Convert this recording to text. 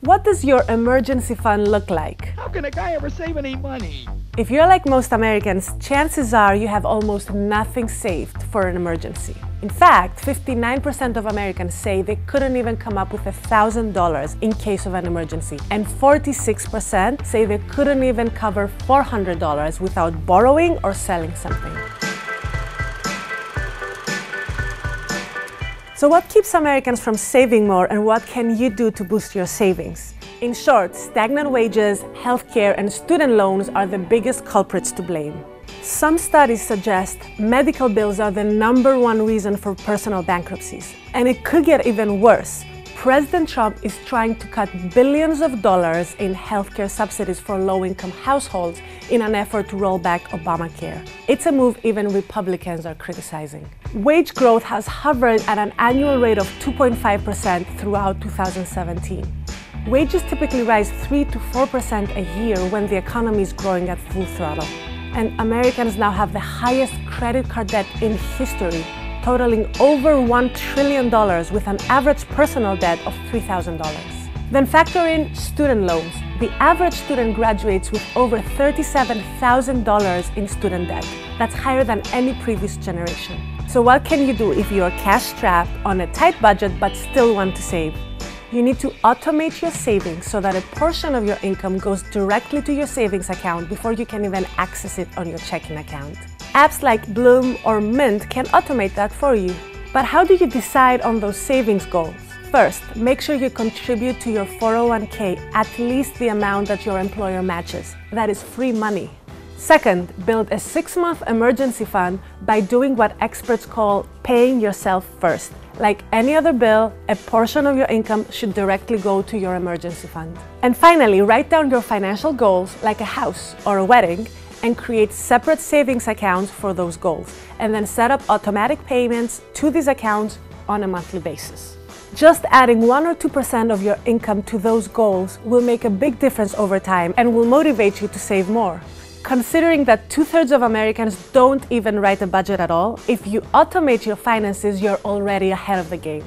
What does your emergency fund look like? How can a guy ever save any money? If you're like most Americans, chances are you have almost nothing saved for an emergency. In fact, 59% of Americans say they couldn't even come up with $1,000 in case of an emergency, and 46% say they couldn't even cover $400 without borrowing or selling something. So what keeps Americans from saving more, and what can you do to boost your savings? In short, stagnant wages, healthcare, and student loans are the biggest culprits to blame. Some studies suggest medical bills are the #1 reason for personal bankruptcies. And it could get even worse. President Trump is trying to cut billions of dollars in healthcare subsidies for low-income households in an effort to roll back Obamacare. It's a move even Republicans are criticizing. Wage growth has hovered at an annual rate of 2.5% throughout 2017. Wages typically rise 3 to 4% a year when the economy is growing at full throttle. And Americans now have the highest credit card debt in history, totaling over $1 trillion with an average personal debt of $3,000. Then factor in student loans. The average student graduates with over $37,000 in student debt. That's higher than any previous generation. So what can you do if you're cash-strapped on a tight budget but still want to save? You need to automate your savings so that a portion of your income goes directly to your savings account before you can even access it on your checking account. Apps like Bloom or Mint can automate that for you. But how do you decide on those savings goals? First, make sure you contribute to your 401k at least the amount that your employer matches. That is free money. Second, build a 6-month emergency fund by doing what experts call paying yourself first. Like any other bill, a portion of your income should directly go to your emergency fund. And finally, write down your financial goals, like a house or a wedding, and create separate savings accounts for those goals, and then set up automatic payments to these accounts on a monthly basis. Just adding 1 or 2% of your income to those goals will make a big difference over time and will motivate you to save more. Considering that 2/3 of Americans don't even write a budget at all, if you automate your finances, you're already ahead of the game.